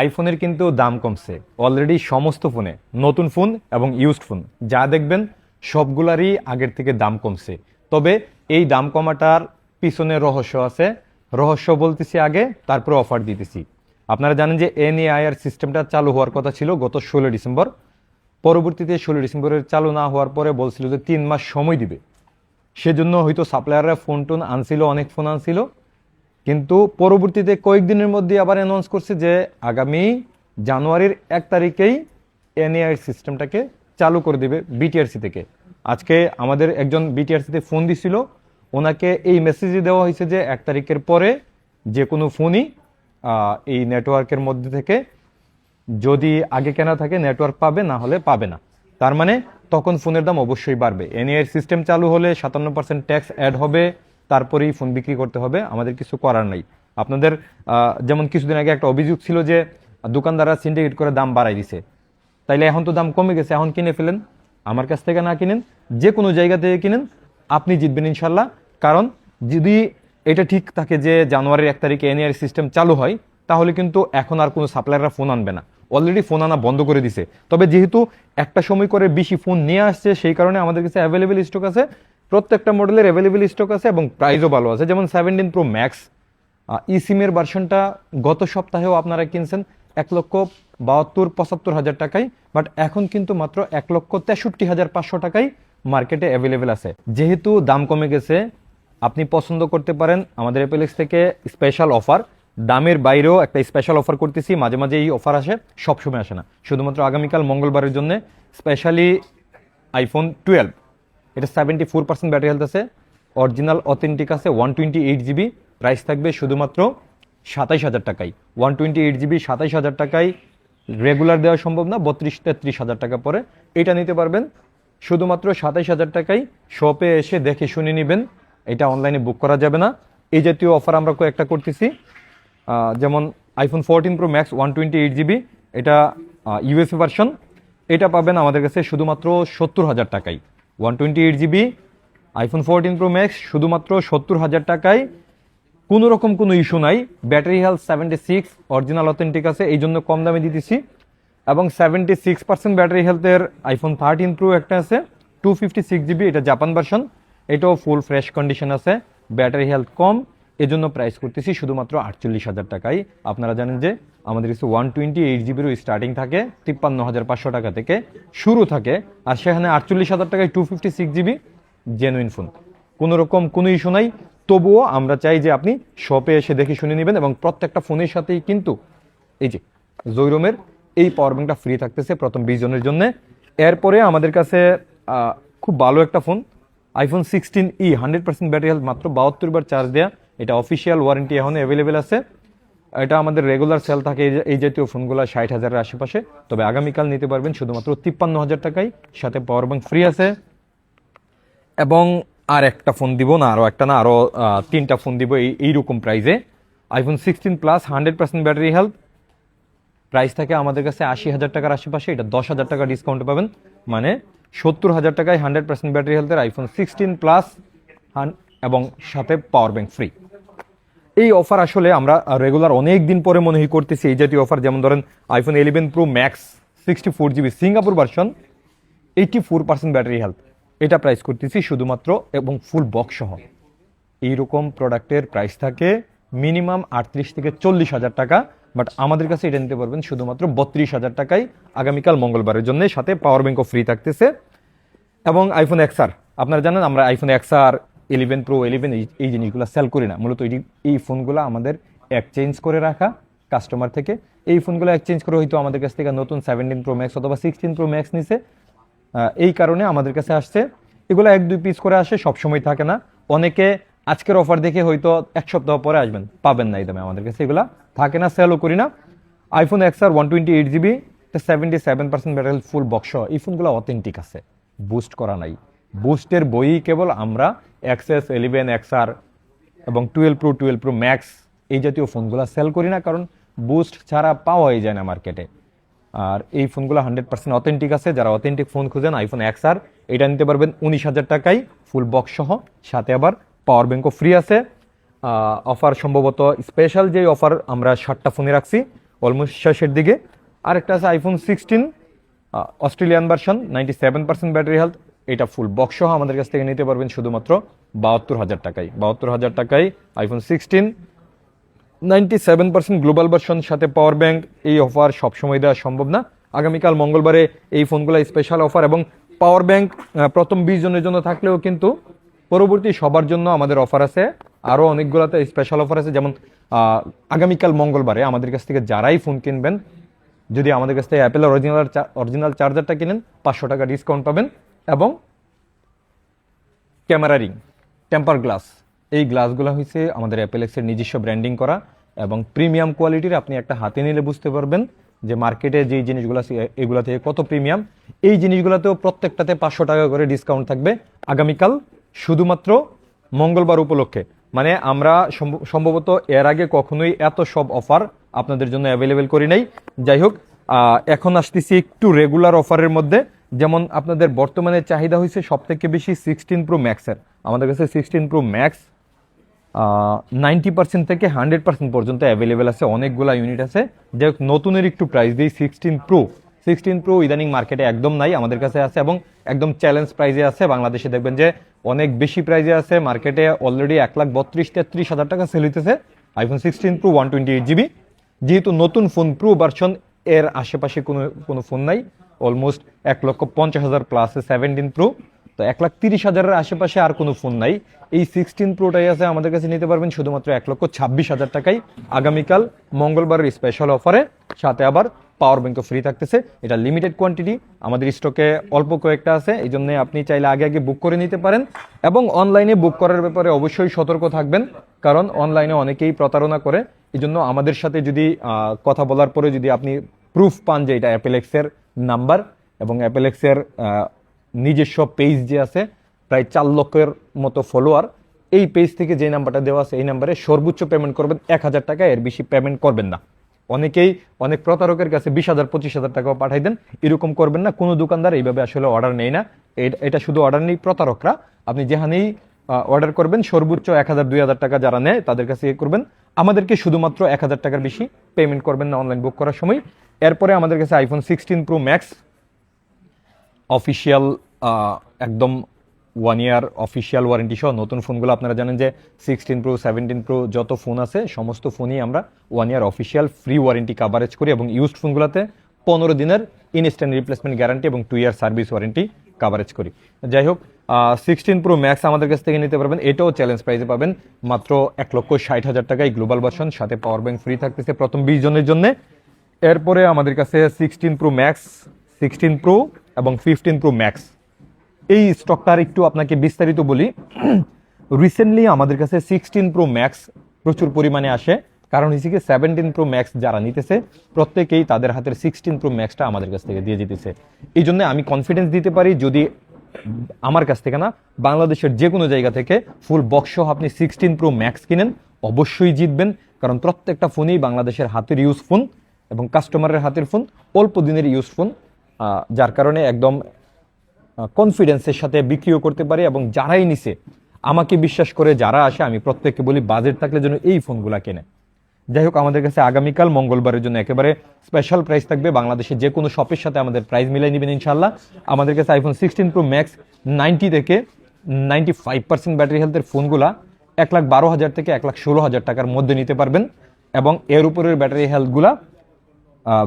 আইফোনের কিন্তু দাম কমছে অলরেডি সমস্ত ফোনে, নতুন ফোন এবং ইউজড ফোন যা দেখবেন সবগুলারই আগের থেকে দাম কমছে। তবে এই দাম কমাটার পিছনে রহস্য আছে। রহস্য বলতেছি আগে, তারপরে অফার দিতেছি। আপনারা জানেন যে এনএআইআর সিস্টেমটা চালু হওয়ার কথা ছিল গত 16 ডিসেম্বর। পরবর্তীতে 16 ডিসেম্বরের চালু না হওয়ার পরে বলছিল যে 3 মাস সময় দিবে। সেজন্য হয়তো সাপ্লায়াররা ফোন টোন আনছিল, অনেক ফোন আনছিল, কিন্তু পরবর্তীতে কয়েকদিনের মধ্যে আবার অ্যানাউন্স করছে যে আগামী জানুয়ারির 1 তারিখেই এনএআই সিস্টেমটাকে চালু করে দেবে বিটিআরসি থেকে। আজকে আমাদের একজন বিটিআরসিতে ফোন দিছিল, ওনাকে এই মেসেজই দেওয়া হয়েছে যে 1 তারিখের পরে যে কোনো ফোনই এই নেটওয়ার্কের মধ্যে থেকে যদি আগে কেনা থাকে নেটওয়ার্ক পাবে, না হলে পাবে না। তার মানে তখন ফোনের দাম অবশ্যই বাড়বে। এনএআই সিস্টেম চালু হলে 57% ট্যাক্স অ্যাড হবে, তারপরেই ফোন বিক্রি করতে হবে, আমাদের কিছু করার নাই। আপনাদের যেমন কিছুদিন আগে একটা অভিযোগ ছিল যে দোকানদাররা সিন্ডিকেট করে দাম বাড়াই দিছে, তাইলে এখন তো দাম কমে গেছে, এখন কিনে ফেলেন। আমার কাছ থেকে না কিনেন, যে কোনো জায়গা থেকে কিনেন, আপনি জিতবেন ইনশাল্লাহ। কারণ যদি এটা ঠিক থাকে যে জানুয়ারির 1 তারিখে এনএআই সিস্টেম চালু হয়, তাহলে কিন্তু এখন আর কোনো সাপ্লায়াররা ফোন আনবে না, অলরেডি ফোন আনা বন্ধ করে দিছে। তবে যেহেতু একটা সময় করে বেশি ফোন নিয়ে আসছে, সেই কারণে আমাদের কাছে অ্যাভেলেবেল স্টক আছে, প্রত্যেকটা মডেলের অ্যাভেলেবেল স্টক আছে এবং প্রাইসও ভালো আছে। যেমন 17 প্রো ম্যাক্স ই সিমের ভার্সনটা গত সপ্তাহেও আপনারা কিনছেন 1,72,75,000 টাকায়, বাট এখন কিন্তু মাত্র 1,63,500 টাকায় মার্কেটে অ্যাভেলেবেল আছে। যেহেতু দাম কমে গেছে, আপনি পছন্দ করতে পারেন আমাদের অ্যাপেলেক্স থেকে স্পেশাল অফার। দামের বাইরেও একটা স্পেশাল অফার করতেছি, মাঝে মাঝে এই অফার আসে, সবসময় আসে না। শুধুমাত্র আগামীকাল মঙ্গলবারের জন্য স্পেশালি আইফোন 12, এটা 74% ব্যাটারি হেলথ আছে, অরিজিনাল অথেন্টিক আছে, 128 জিবি, প্রাইস থাকবে শুধুমাত্র 27,000 টাকায়। 128 জিবি 27,000 টাকায় রেগুলার দেওয়া সম্ভব না, 32-33,000 টাকা পরে। এটা নিতে পারবেন শুধুমাত্র 27,000 টাকায়। শপে এসে দেখে শুনে নেবেন, এটা অনলাইনে বুক করা যাবে না। এই জাতীয় অফার আমরা কয়েকটা করতেছি, যেমন আইফোন 14 প্রো ম্যাক্স 128 জিবি, এটা ইউএসএ ভার্সন, এটা পাবেন আমাদের কাছে শুধুমাত্র 70,000 টাকায়। 128 জিবি আইফোন 14 প্রো ম্যাক্স শুধুমাত্র 70,000 টাকায়। কোনো রকম কোনো ইস্যু নাই, ব্যাটারি হেলথ 76, অরিজিনাল অথেন্টিক আছে, এই জন্য কম দামে দিতেছি। এবং 76% ব্যাটারি হেলথের আইফোন 13 প্রো একটা আছে 256 জিবি, এটা জাপান ভার্সন, এটাও ফুল ফ্রেশ কন্ডিশন আছে, ব্যাটারি হেলথ কম, এজন্য প্রাইস করতেছি শুধুমাত্র 48,000 টাকায়। আপনারা জানেন যে আমাদের কাছে 128 জিবিরও স্টার্টিং থাকে 53,500 টাকা থেকে শুরু থাকে, আর সেখানে 48,000 টাকায় 256 জিবি জেনুইন ফোন। কোনো রকম কোনো ইস্যু নাই। তবুও আমরা চাই যে আপনি শপে এসে দেখে শুনে নেবেন, এবং প্রত্যেকটা ফোনের সাথেই কিন্তু এই যে জৈরমের এই পাওয়ার ব্যাংকটা ফ্রি থাকতেছে প্রথম 20 জনের জন্য। এরপরে আমাদের কাছে খুব ভালো একটা phone iPhone 16E, 100% battery health, মাত্র 72 বার চার্জ দেয়া, এটা অফিসিয়াল ওয়ারেন্টি এখন অ্যাভেলেবেল আছে। এটা আমাদের রেগুলার সেল থাকে এই জাতীয় ফোনগুলো 60,000-এর আশেপাশে, তবে আগামীকাল নিতে পারবেন শুধুমাত্র 53,000 টাকায়, সাথে পাওয়ার ব্যাংক ফ্রি আছে। এবং আর একটা ফোন দিব না, আরও একটা না, আরও 3টা ফোন দিব এইরকম প্রাইসে। IPhone 16 plus 100% battery health, price থাকে আমাদের কাছে 80,000 টাকার আশেপাশে, এটা 10,000 টাকা ডিসকাউন্ট পাবেন, মানে 70,000 টাকায় 100% ব্যাটারি হেলথের আইফোন 16 প্লাস এবং সাথে পাওয়ার ব্যাংক ফ্রি। এই অফার আসলে আমরা রেগুলার অনেক দিন পরে মনে হয় করতেছি এই জাতীয় অফার। যেমন ধরেন iPhone 11 pro max 64 GB Singapore version 84% battery health, এটা প্রাইস করতেছি শুধুমাত্র এবং ফুল বক্স সহ। এইরকম প্রোডাক্টের প্রাইস থাকে মিনিমাম 38,000 থেকে 40,000 টাকা, বাট আমাদের কাছে এটা নিতে পারবেন শুধুমাত্র 32,000 টাকায় আগামীকাল মঙ্গলবারের জন্য, সাথে পাওয়ার ব্যাংকও ফ্রি থাকতেছে। এবং আইফোন এক্সআর, আপনারা জানেন আমরা আইফোন এক্সআর 11 প্রো 11 এই জিনিসগুলো সেল করি না, মূলত এই ফোনগুলো আমাদের এক্সচেঞ্জ করে রাখা কাস্টমার থেকে। এই ফোনগুলো এক্সচেঞ্জ করে হয়তো আমাদের কাছ থেকে নতুন 17 প্রো ম্যাক্স অথবা 16 প্রো ম্যাক্স নিছে, এই কারণে আমাদের কাছে আসছে। এগুলো 1-2 পিস করে আসে, সবসময় থাকে না। অনেকে আজকের অফার দেখে হয়তো 1 সপ্তাহ পরে আসবেন, পাবেন না এই দামে, আমাদের কাছে এগুলো থাকে না, সেলও করি না। IPhone XR 128 GB 77% battery full box, এই ফোনগুলো অথেন্টিক আছে, বুস্ট করা নাই। বুস্টের বই কেবল আমরা এক্সএস 11 এক্সআর এবং 12 প্রো ম্যাক্স এই জাতীয় ফোনগুলো সেল করি না, কারণ বুস্ট ছাড়া পাওয়াই যায় না মার্কেটে। আর এই ফোনগুলো 100% অথেন্টিক আছে। যারা অথেন্টিক ফোন খুঁজেন আইফোন এক্সআর, এটা নিতে পারবেন 19,000 টাকায় ফুল বক্স সহ, সাথে আবার পাওয়ার ব্যাংকও ফ্রি আছে। অফার সম্ভবত স্পেশাল যে অফার আমরা 7টা ফোনে রাখছি, অলমোস্ট শেষের দিকে। আরেকটা আছে iPhone 16 Australian version, 97% battery health. এটা ফুল বক্স সহ আমাদের কাছ থেকে নিতে পারবেন শুধুমাত্র 72,000 টাকায়। 72,000 টাকায় আইফোন 16 97% গ্লোবাল ভার্সন সাথে পাওয়ার ব্যাংক। এই অফার সবসময় দেওয়া সম্ভব না, আগামীকাল মঙ্গলবারে এই ফোনগুলো স্পেশাল অফার। এবং পাওয়ার ব্যাংক প্রথম 20 জনের জন্য থাকলেও কিন্তু পরবর্তী সবার জন্য আমাদের অফার আছে, আরও অনেকগুলোতে স্পেশাল অফার আছে। যেমন আগামীকাল মঙ্গলবারে আমাদের কাছ থেকে যারাই ফোন কিনবেন, যদি আমাদের কাছ থেকে অ্যাপেলের অরিজিনাল চার্জারটা কিনেন 500 টাকা ডিসকাউন্ট পাবেন। এবং ক্যামেরা রিং, টেম্পার গ্লাস, এই গ্লাসগুলো হচ্ছে আমাদের অ্যাপেলেক্সের নিজস্ব ব্র্যান্ডিং করা এবং প্রিমিয়াম কোয়ালিটির। আপনি একটা হাতে নিলে বুঝতে পারবেন যে মার্কেটে যেই জিনিসগুলো আছে এগুলো থেকে কত প্রিমিয়াম। এই জিনিসগুলোতেও প্রত্যেকটাতে 500 টাকা করে ডিসকাউন্ট থাকবে আগামীকাল শুধুমাত্র মঙ্গলবার উপলক্ষে। মানে আমরা সম্ভবত এর আগে কখনোই এত সব অফার আপনাদের জন্য অ্যাভেলেবেল করি নাই। যাই হোক, এখন আসতেছি একটু রেগুলার অফারের মধ্যে। যেমন আপনাদের বর্তমানে চাহিদা হয়েছে সব থেকে বেশি 16 প্রো ম্যাক্সের। আমাদের কাছে 16 প্রো ম্যাক্স 90% থেকে 100% পর্যন্ত অ্যাভেলেবেল আছে, অনেকগুলো ইউনিট আছে। যাই হোক, নতুনের একটু প্রাইস দিই। 16 প্রো ইদানিং মার্কেটে একদম নাই, আমাদের কাছে আছে এবং একদম চ্যালেঞ্জ প্রাইজে আছে। বাংলাদেশে দেখবেন যে অনেক বেশি প্রাইজে আছে, মার্কেটে অলরেডি 1,32,000-33,000 টাকা সেল হইতেছে আইফোন 16 প্রো 128GB। যেহেতু নতুন ফোন প্রো ভার্সন, এর আশেপাশে কোনো ফোন নাই, অলমোস্ট 1,50,000 প্লাস 17 প্রো, তো 1,30,000-এর আশেপাশে আর কোনো ফোন নাই। এই 16 প্রোটাই আছে, আমাদের কাছে নিতে পারবেন শুধুমাত্র 1,26,000 টাকায় আগামীকাল মঙ্গলবারের স্পেশাল অফারে। সাথে আবার পাওয়ার ব্যাংকও ফ্রি থাকতেছে। এটা লিমিটেড কোয়ান্টিটি, আমাদের স্টকে অল্প কয়েকটা আছে, এই জন্য আপনি চাইলে আগে আগে বুক করে নিতে পারেন। এবং অনলাইনে বুক করার ব্যাপারে অবশ্যই সতর্ক থাকবেন, কারণ অনলাইনে অনেকেই প্রতারণা করে। এই জন্য আমাদের সাথে যদি কথা বলার পরে যদি আপনি প্রুফ পান যে এটা অ্যাপেলেক্সের নাম্বার এবং অ্যাপেলেক্সের নিজস্ব পেজ যে আছে প্রায় 4 লক্ষের মতো ফলোয়ার, এই পেজ থেকে যে নাম্বারটা দেওয়া আছে এই নাম্বারে সর্বোচ্চ পেমেন্ট করবেন 1,000 টাকা, এর বেশি পেমেন্ট করবেন না। অনেকেই অনেক প্রতারকের কাছে 20,000 25,000 টাকাও পাঠাই দেন, এরকম করবেন না। কোনো দোকানদার এইভাবে আসলে অর্ডার নেই না, এটা শুধু অর্ডার নেই প্রতারকরা। আপনি যেখানেই অর্ডার করবেন সর্বোচ্চ 1,000 2,000 টাকা যারা নেয় তাদের কাছে করবেন, আমাদেরকে শুধুমাত্র 1,000 টাকার বেশি পেমেন্ট করবেন না অনলাইন বুক করার সময়। এরপরে আমাদের কাছে আইফোন 16 প্রো ম্যাক্স অফিসিয়াল একদম 1 ইয়ার অফিসিয়াল ওয়ারেন্টি সহ নতুন ফোনগুলো। আপনারা জানেন যে 16 প্রো 17 প্রো যত ফোন আছে সমস্ত ফোনই আমরা 1 ইয়ার অফিসিয়াল ফ্রি ওয়ারেন্টি কাভারেজ করি এবং ইউজড ফোনগুলোতে 15 দিনের ইনস্ট্যান্ট রিপ্লেসমেন্ট গ্যারান্টি এবং 2 ইয়ার সার্ভিস ওয়ারেন্টি কাভারেজ করি। যাই হোক, 16 প্রো ম্যাক্স আমাদের কাছ থেকে নিতে পারবেন, এটাও চ্যালেঞ্জ প্রাইসে পাবেন মাত্র 1,60,000 টাকায় গ্লোবাল ভার্সন, সাথে পাওয়ার ব্যাংক ফ্রি থাকতেছে প্রথম 20 জনের জন্য। এরপরে আমাদের কাছে 16 প্রো ম্যাক্স, 16 প্রো এবং 15 প্রো ম্যাক্স, এই স্টকটার একটু আপনাকে বিস্তারিত বলি। রিসেন্টলি আমাদের কাছে 16 প্রো ম্যাক্স প্রচুর পরিমাণে আসে, কারণ হচ্ছে কি 17 প্রো ম্যাক্স যারা নিতেছে প্রত্যেকেই তাদের হাতের 16 প্রো ম্যাক্সটা আমাদের কাছ থেকে দিয়ে দিতেছে। এই জন্য আমি কনফিডেন্স দিতে পারি, যদি আমার কাছ থেকে না বাংলাদেশের যে কোনো জায়গা থেকে ফুল বক্স সহ আপনি 16 প্রো ম্যাক্স কিনেন অবশ্যই জিতবেন, কারণ প্রত্যেকটা ফোনই বাংলাদেশের হাতের ইউজ ফোন এবং কাস্টমারের হাতের ফোন, অল্প দিনের ইউজ ফোন, যার কারণে একদম কনফিডেন্সের সাথে বিক্রিও করতে পারে। এবং যারাই নিছে আমাকে বিশ্বাস করে যারা আসে, আমি প্রত্যেককে বলি বাজেট থাকলে যেন এই ফোনগুলা কেনে। যাই হোক, আমাদের কাছে আগামীকাল মঙ্গলবারের জন্য একেবারে স্পেশাল প্রাইস থাকবে, বাংলাদেশে যে কোনো শপের সাথে আমাদের প্রাইস মিলাই নেবেন ইনশাল্লাহ। আমাদের কাছে আইফোন 16 প্রো ম্যাক্স 90 থেকে 95% ব্যাটারি হেলথের ফোনগুলা 1,12,000 থেকে 1,16,000 টাকার মধ্যে নিতে পারবেন এবং এর উপরের ব্যাটারি হেলথগুলা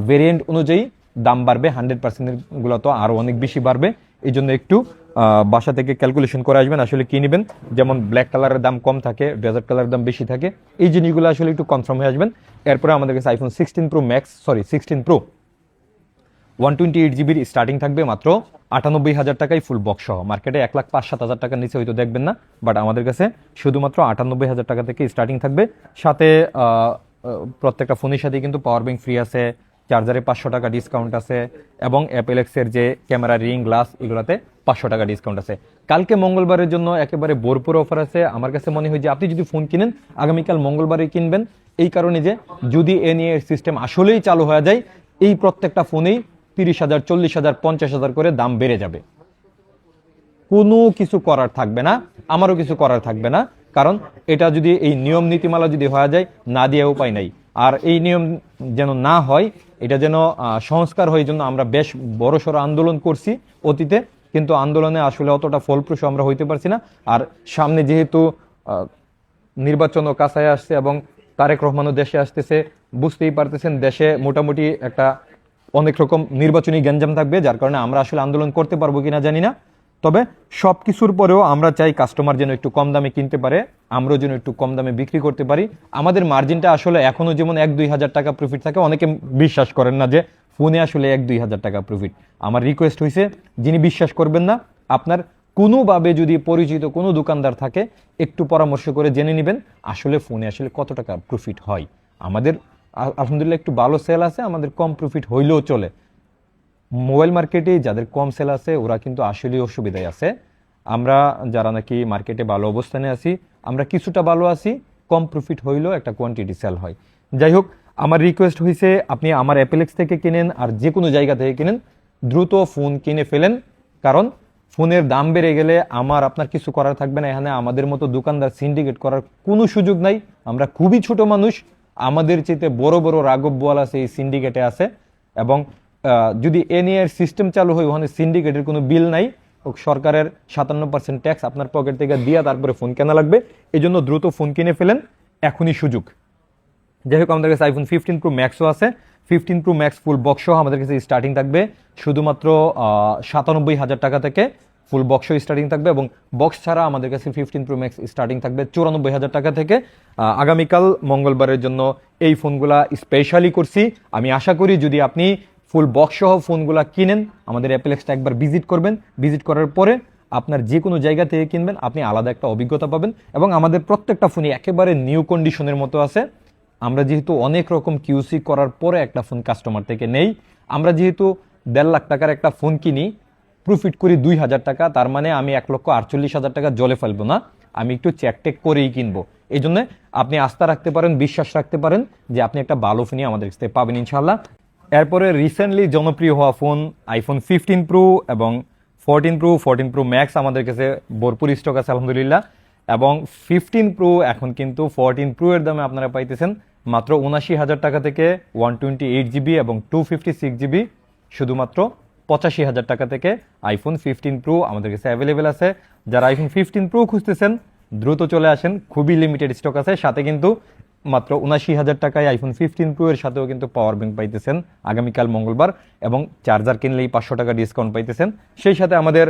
ভেরিয়েন্ট অনুযায়ী দাম বাড়বে, 100% গুলো তো আরও অনেক বেশি বাড়বে। এই জন্য একটু বাসা থেকে ক্যালকুলেশন করে আসবেন আসলে কি নেবেন। যেমন ব্ল্যাক কালারের দাম কম থাকে, ডেজার্ট কালারের দাম বেশি থাকে, এই জিনিসগুলো আসলে একটু কনফার্ম হয়ে আসবেন। এরপরে আমাদের কাছে iPhone 16 pro max 16 pro 128GB starting থাকবে মাত্র 98,000 টাকায় ফুল বক্স সহ। মার্কেটে 1,05,000-7,000 টাকার নিচে হয়তো দেখবেন না, বাট আমাদের কাছে শুধুমাত্র 98,000 টাকা থেকে স্টার্টিং থাকবে। সাথে প্রত্যেকটা ফোনের সাথে কিন্তু পাওয়ার ব্যাংক ফ্রি আছে, চার্জারে 500 টাকা ডিসকাউন্ট আছে এবং অ্যাপেলেক্সের যে ক্যামেরা রিং গ্লাস এগুলোতে 500 টাকা ডিসকাউন্ট আছে। কালকে মঙ্গলবারের জন্য একেবারে ভরপুর অফার আছে। আমার কাছে মনে হয় যে আপনি যদি ফোন কিনেন আগামীকাল মঙ্গলবারে কিনবেন, এই কারণে যে যদি এ নিয়ে সিস্টেম আসলেই চালু হয়ে যায়, এই প্রত্যেকটা ফোনেই 30,000 40,000 50,000 করে দাম বেড়ে যাবে। কোনো কিছু করার থাকবে না, আমারও কিছু করার থাকবে না, কারণ এটা যদি এই নিয়ম নীতিমালা যদি হয়ে যায়, না দিয়ে উপায় নাই। আর এই নিয়ম যেন না হয়, এটা যেন সংস্কার হয়, জন্য আমরা বেশ বড়সড় আন্দোলন করছি অতীতে, কিন্তু আন্দোলনে আসলে অতটা ফলপ্রসূ আমরা হইতে পারছি না। আর সামনে যেহেতু নির্বাচনও কাছায় আসছে এবং তারেক রহমানও দেশে আসতেছে, বুঝতেই পারতেছেন দেশে মোটামুটি একটা অনেক রকম নির্বাচনী গ্যাঞ্জাম থাকবে, যার কারণে আমরা আসলে আন্দোলন করতে পারবো কিনা জানি না। তবে সব কিছুর পরেও আমরা চাই কাস্টমার যেন একটু কম দামে কিনতে পারে, আমরাও যেন একটু কম দামে বিক্রি করতে পারি। আমাদের মার্জিনটা আসলে এখনো যেমন 1-2 হাজার টাকা প্রফিট থাকে, অনেকে বিশ্বাস করেন না যে ফোনে আসলে 1-2 হাজার টাকা প্রফিট। আমার রিকোয়েস্ট হয়েছে, যিনি বিশ্বাস করবেন না, আপনার কোনোভাবে যদি পরিচিত কোনো দোকানদার থাকে, একটু পরামর্শ করে জেনে নেবেন আসলে ফোনে আসলে কত টাকা প্রফিট হয়। আমাদের আলহামদুলিল্লাহ একটু ভালো সেল আছে, আমাদের কম প্রফিট হইলেও চলে। মোবাইল মার্কেটে যাদের কম সেল আছে ওরা কিন্তু আসলেই অসুবিধায় আছে। আমরা যারা নাকি মার্কেটে ভালো অবস্থানে আছি, আমরা কিছুটা ভালো আছি, কম প্রফিট হইলেও একটা কোয়ান্টিটি সেল হয়। যাই হোক, আমার রিকোয়েস্ট হয়েছে আপনি আমার অ্যাপেলেক্স থেকে কিনেন আর যে কোনো জায়গা থেকে কিনেন, দ্রুত ফোন কিনে ফেলেন। কারণ ফোনের দাম বেড়ে গেলে আমার আপনার কিছু করার থাকবে না। এখানে আমাদের মতো দোকানদার সিন্ডিকেট করার কোনো সুযোগ নাই। আমরা খুবই ছোট মানুষ, আমাদের চেয়ে বড় বড় রাঘব বোয়াল আছে এই সিন্ডিকেটে আছে। এবং যদি এ নিয়ে সিস্টেম চালু হয়, ওখানে সিন্ডিকেটের কোনো বিল নাই, সরকারের 57% ট্যাক্স আপনার পকেট থেকে দিয়ে তারপরে ফোন কেনা লাগবে। এই জন্য দ্রুত ফোন কিনে ফেলেন, এখনই সুযোগ। যাই হোক, আমাদের কাছে আইফোন 15 প্রো ম্যাক্সও আছে। 15 প্রো ম্যাক্স ফুল বক্স সহ আমাদের কাছে স্টার্টিং থাকবে শুধুমাত্র 97,000 টাকা থেকে। ফুল বক্স স্টার্টিং থাকবে, এবং বক্স ছাড়া আমাদের কাছে 15 প্রো ম্যাক্স স্টার্টিং থাকবে 94,000 টাকা থেকে। আগামীকাল মঙ্গলবারের জন্য এই ফোনগুলা স্পেশালি করছি। আমি আশা করি যদি আপনি ফুল বক্স সহ ফোনগুলা কিনেন, আমাদের অ্যাপেলেক্সটা একবার ভিজিট করবেন। ভিজিট করার পরে আপনার যে কোনো জায়গা থেকে কিনবেন, আপনি আলাদা একটা অভিজ্ঞতা পাবেন। এবং আমাদের প্রত্যেকটা ফোনই একেবারে নিউ কন্ডিশনের মতো আছে। আমরা যেহেতু অনেক রকম কিউসি করার পরে একটা ফোন কাস্টমার থেকে নেই, আমরা যেহেতু 1.5 লাখ টাকার একটা ফোন কিনি, প্রফিট করি 2,000 টাকা, তার মানে আমি 1,48,000 টাকা জলে ফেলবো না, আমি একটু চেক টেক করেই কিনবো। এই জন্য আপনি আস্থা রাখতে পারেন, বিশ্বাস রাখতে পারেন যে আপনি একটা ভালো ফোনই আমাদের কাছ থেকে পাবেন ইনশাল্লাহ। এরপরে রিসেন্টলি জনপ্রিয় হওয়া ফোন আইফোন 15 প্রো এবং 14 প্রো ম্যাক্স আমাদের কাছে ভরপুর স্টক আছে আলহামদুলিল্লাহ। এবং 15 প্রো এখন কিন্তু 14 প্রো এর দামে আপনারা পাইতেছেন মাত্র 79,000 টাকা থেকে, 128 জিবি এবং 256 জিবি শুধুমাত্র 85,000 টাকা থেকে আইফোন 15 প্রো আমাদের কাছে অ্যাভেলেবেল আছে। যারা আইফোন 15 প্রো খুঁজতেছেন দ্রুত চলে আসেন, খুবই লিমিটেড স্টক আছে। সাথে কিন্তু মাত্র 79,000 টাকায় আইফোন 15 প্রো এর সাথেও কিন্তু পাওয়ার ব্যাংক পাইতেছেন আগামীকাল মঙ্গলবার, এবং চার্জার কিনলেই 500 টাকা ডিসকাউন্ট পাইতেছেন। সেই সাথে আমাদের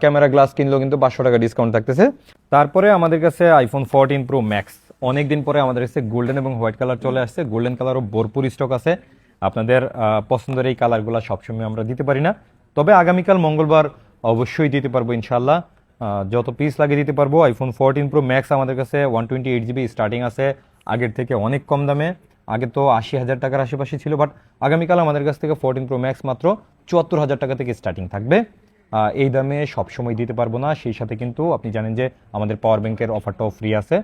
ক্যামেরা গ্লাস কিনলেও কিন্তু 500 টাকা ডিসকাউন্ট থাকতেছে। তারপরে আমাদের কাছে আইফোন 14 প্রো ম্যাক্স, অনেকদিন পরে আমাদের কাছে গোল্ডেন এবং হোয়াইট কালার চলে আসছে। গোল্ডেন কালারও ভরপুর স্টক আছে। আপনাদের পছন্দের এই কালারগুলো সবসময় আমরা দিতে পারি না, তবে আগামীকাল মঙ্গলবার অবশ্যই দিতে পারবো ইনশাল্লাহ। যত পিস লাগিয়ে দিতে পারবো। আইফোন 14 প্রো ম্যাক্স আমাদের কাছে 128 জিবি স্টার্টিং আছে, আগের থেকে অনেক কম দামে। আগে তো 80,000 টাকার আশেপাশে ছিল, বাট আগামীকাল আমাদের কাছ থেকে 14 প্রো ম্যাক্স মাত্র 74,000 টাকা থেকে স্টার্টিং থাকবে। এই দামে সবসময় দিতে পারবো না। সেই সাথে কিন্তু আপনি জানেন যে আমাদের পাওয়ার ব্যাংকের অফারটাও ফ্রি আছে।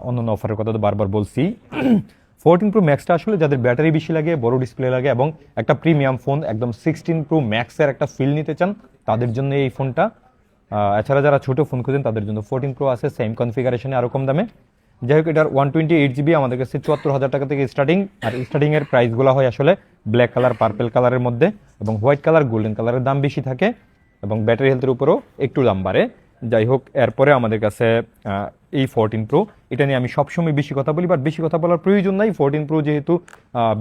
অন্যান্য অফারের কথা তো বারবার বলছি। 14 প্রো ম্যাক্সটা আসলে যাদের ব্যাটারি বেশি লাগে, বড় ডিসপ্লে লাগে এবং একটা প্রিমিয়াম ফোন, একদম 16 প্রো ম্যাক্সের একটা ফিল নিতে চান, তাদের জন্য এই ফোনটা। এছাড়া যারা ছোট ফোন খুঁজেন তাদের জন্য 14 প্রো আছে সেম কনফিগারেশনে, আরও কম দামে। যাই হোক, এটার 128 জিবি আমাদের কাছে 74,000 টাকা থেকে স্টার্টিং। আর স্টার্টিং এর প্রাইসগুলো হয় আসলে ব্ল্যাক কালার, পার্পেল কালারের মধ্যে, এবং হোয়াইট কালার, গোল্ডেন কালারের দাম বেশি থাকে, এবং ব্যাটারি হেলথের উপরও একটু দাম বাড়ে। যাই হোক, এরপরে আমাদের কাছে এই 14 প্রো, এটা নিয়ে আমি সবসময় বেশি কথা বলি, বাট বেশি কথা বলার প্রয়োজন নাই। 14 প্রো যেহেতু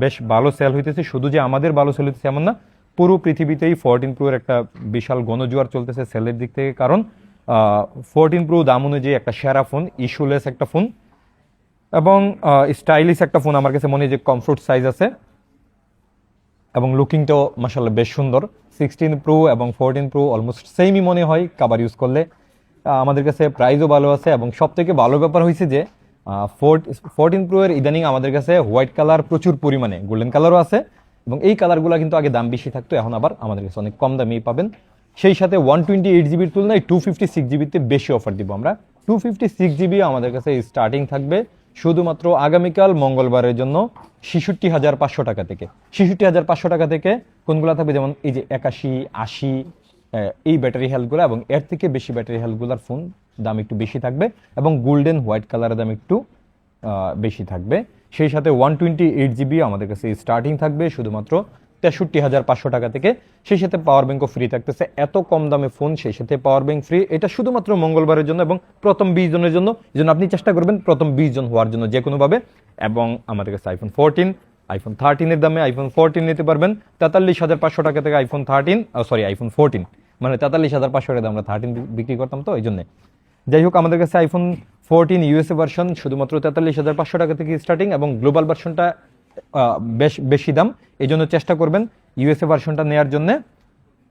বেশ ভালো সেল হইতেছে, শুধু যে আমাদের ভালো সেল হইতেছে এমন না, পুরো পৃথিবীতেই 14 প্রো এর একটা বিশাল গণজোয়ার চলতেছে সেলের দিক থেকে। কারণ 14 প্রো দাম অনুযায়ী একটা সেরা ফোন, ইস্যুলেস একটা ফোন এবং স্টাইলিশ একটা ফোন। আমার কাছে মনে হয় যে কমফোর্ট সাইজ আছে এবং লুকিংটাও মাশাআল্লাহ বেশ সুন্দর। 16 প্রো এবং 14 প্রো অলমোস্ট সেমই মনে হয় কাভার ইউজ করলে। আমাদের কাছে প্রাইসও ভালো আছে, এবং সব থেকে ভালো ব্যাপার হয়েছে যে 14 প্রো এর ইদানিং আমাদের কাছে হোয়াইট কালার প্রচুর পরিমাণে, গোল্ডেন কালারও আছে, এবং এই কালারগুলো কিন্তু আগে দাম বেশি থাকতো, এখন আবার আমাদের কাছে অনেক কম দামেই পাবেন। সেই সাথে 128 জিবির তুলনায় 256 জিবিতে বেশি অফার দিব আমরা। 256 জিবি আমাদের কাছে স্টার্টিং থাকবে শুধুমাত্র আগামীকাল মঙ্গলবারের জন্য 66,500 টাকা থেকে। 66,500 টাকা থেকে কোনগুলো থাকবে, যেমন এই যে 81, 80 এই ব্যাটারি হেলথগুলো, এবং এর থেকে বেশি ব্যাটারি হেলথগুলোর ফোন দাম একটু বেশি থাকবে, এবং গোল্ডেন হোয়াইট কালারের দাম একটু বেশি থাকবে। সেই সাথে 128GB আমাদের কাছে স্টার্টিং থাকবে শুধুমাত্র 63,500 টাকা থেকে। সেই সাথে পাওয়ার ব্যাংকও ফ্রি থাকতেছে। এত কম দামে ফোন, সেই সাথে পাওয়ার ব্যাংক ফ্রি, এটা শুধুমাত্র মঙ্গলবারের জন্য এবং প্রথম 20 জনের জন্য। এই জন্য আপনি চেষ্টা করবেন প্রথম 20 জন হওয়ার জন্য যে কোনোভাবে। এবং আমাদের কাছে আইফোন 14, আইফোন 13 এর দামে আইফোন 14 নিতে পারবেন 43,500 টাকা থেকে। আইফোন 14 মানে 43,500 টাকা আমরা 13 বিক্রি করতাম, তো এই জন্য। যাই হোক, আমাদের কাছে আইফোন 14 ইউএসএ ভার্সন শুধুমাত্র 43,500 টাকা থেকে স্টার্টিং, এবং গ্লোবাল ভার্সনটা বেশি দাম। এই জন্য চেষ্টা করবেন ইউএসএ ভার্সনটা নেওয়ার জন্য,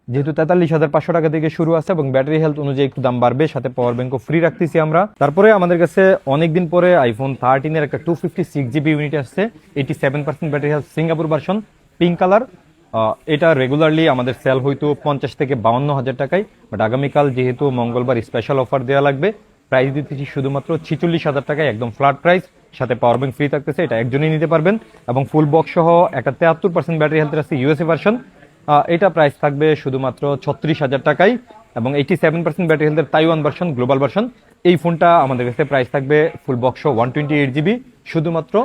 যেহেতু 43,500 টাকা থেকে শুরু আছে এবং ব্যাটারি হেলথ অনুযায়ী একটু দাম বাড়বে, সাথে পাওয়ার ব্যাংকও ফ্রি রাখতেছি আমরা। তারপরে আমাদের কাছে অনেকদিন পরে আইফোন 13 এর একটা 256GB ইউনিট আসছে, 87% battery health, Singapore version, pink colour. এটা রেগুলারলি আমাদের সেল হইতো 50 থেকে 52,000 টাকায়, বাট আগামীকাল যেহেতু মঙ্গলবার স্পেশাল অফার দেওয়া লাগবে, প্রাইস দিতেছি শুধুমাত্র 46,000 টাকায়, একদম ফ্ল্যাট প্রাইস, সাথে পাওয়ার ব্যাংক ফ্রি থাকতেছে। এটা একজনই নিতে পারবেন এবং ফুল বক্স সহ একটা 73% ব্যাটারি হেলথ আছে ইউএসএ ভার্সন। এটা প্রাইস থাকবে শুধুমাত্র 36,000 টাকায়, এবং 87% ব্যাটারি হেলথের তাইওয়ান ভার্সন, গ্লোবাল ভার্সন। এই ফোনটা আমাদের কাছে প্রাইস থাকবে ফুল বক্স 128GB শুধুমাত্র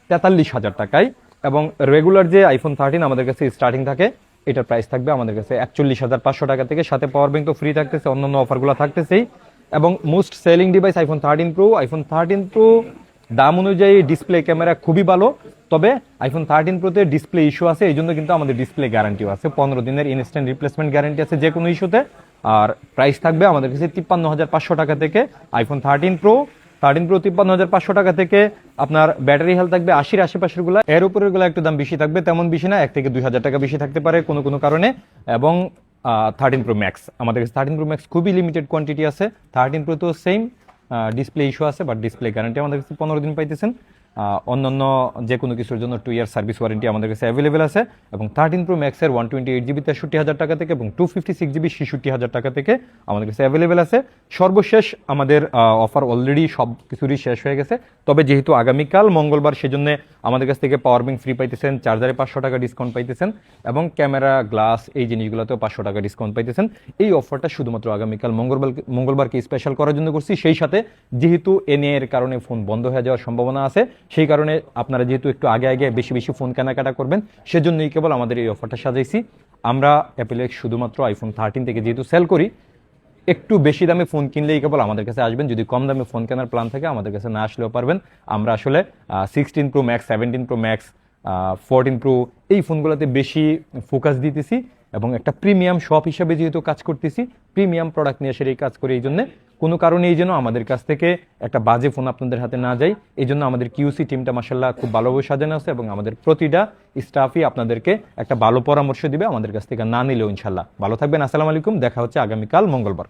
43,000 টাকায়। এবং রেগুলার যে আইফোন 13 আমাদের কাছে স্টার্টিং থাকে, এটার প্রাইস থাকবে আমাদের কাছে 41,500 টাকা থেকে, সাথে পাওয়ার ব্যাংক তো ফ্রি থাকতেছে, অন্যান্য অফারগুলো থাকতেছেই। এবং most selling device iPhone 13 pro. IPhone 13 pro দাম অনুযায়ী ডিসপ্লে ক্যামেরা খুবই ভালো, তবে আইফোন 13 প্রোতে ডিসপ্লে ইস্যু আছে, এই জন্য কিন্তু আমাদের ডিসপ্লে গ্যারান্টিও আছে, 15 দিনের ইনস্ট্যান্ট রিপ্লেসমেন্ট গ্যারান্টি আছে যে কোনো ইস্যুতে। আর প্রাইস থাকবে আমাদের কাছে 53,500 টাকা থেকে আইফোন 13 প্রো। 53,500 টাকা থেকে আপনার ব্যাটারি হেলথ থাকবে 80-এর আশেপাশের গুলা, এর উপরের গুলা একটু দাম বেশি থাকবে, তেমন বেশি না, 1 থেকে 2,000 টাকা বেশি থাকতে পারে কোনো কোনো কারণে। এবং 13 প্রো ম্যাক্স, আমাদের কাছে 13 প্রো ম্যাক্স খুবই লিমিটেড কোয়ান্টিটি আছে। 13 প্রো তো সেম ডিসপ্লে ইস্যু আছে, বাট ডিসপ্লে গ্যারান্টি আমাদের কাছে 15 দিন পাইতেছেন। অন্যান্য যে কোনো কিছুর জন্য 2 ইয়ার সার্ভিস ওয়ারেন্টি আমাদের কাছে অ্যাভেলেবেল আছে। এবং 13 প্রো ম্যাক্সের 128GB 63,000 টাকা থেকে এবং 256GB 66,000 টাকা থেকে আমাদের কাছে অ্যাভেলেবেল আছে। সর্বশেষ আমাদের অফার অলরেডি সব কিছুরই শেষ হয়ে গেছে, তবে যেহেতু আগামীকাল মঙ্গলবার, সেজন্য আমাদের কাছ থেকে পাওয়ার ব্যাংক ফ্রি পাইতেছেন, চার্জারে 500 টাকা ডিসকাউন্ট পাইতেছেন, এবং ক্যামেরা, গ্লাস, এই জিনিসগুলোতেও 500 টাকা ডিসকাউন্ট পাইতেছেন। এই অফারটা শুধুমাত্র আগামীকাল মঙ্গলবারকে স্পেশাল করার জন্য করছি। সেই সাথে যেহেতু এনএ এর কারণে ফোন বন্ধ হয়ে যাওয়ার সম্ভাবনা আছে, সেই কারণে আপনারা যেহেতু একটু আগে আগে বেশি বেশি ফোন কেনাকাটা করবেন, সেজন্যই কেবল আমাদের এই অফারটা সাজাইছি। আমরা অ্যাপেলেক্স শুধুমাত্র আইফোন 13 থেকে যেহেতু সেল করি, একটু বেশি দামে ফোন কিনলেই কেবল আমাদের কাছে আসবেন। যদি কম দামে ফোন কেনার প্ল্যান থাকে, আমাদের কাছে না আসলেও পারবেন। আমরা আসলে 16 pro max, 17 pro max, 14 pro এই ফোনগুলোতে বেশি ফোকাস দিতেছি, এবং একটা প্রিমিয়াম শপ হিসেবে যেহেতু কাজ করতেছি, প্রিমিয়াম প্রোডাক্ট নিয়ে সেটাই কাজ করি। এই জন্য কোনো কারণে যেন আমাদের কাছ থেকে একটা বাজে ফোন আপনাদের হাতে না যায়, এই জন্য আমাদের কিউসি টিমটা মাশাআল্লাহ খুব ভালোভাবে সাজানো আছে, এবং আমাদের প্রতিটা স্টাফই আপনাদেরকে একটা ভালো পরামর্শ দিবে আমাদের কাছ থেকে না নিলেও। ইনশাল্লাহ ভালো থাকবেন। আসসালামু আলাইকুম, দেখা হচ্ছে আগামীকাল মঙ্গলবার।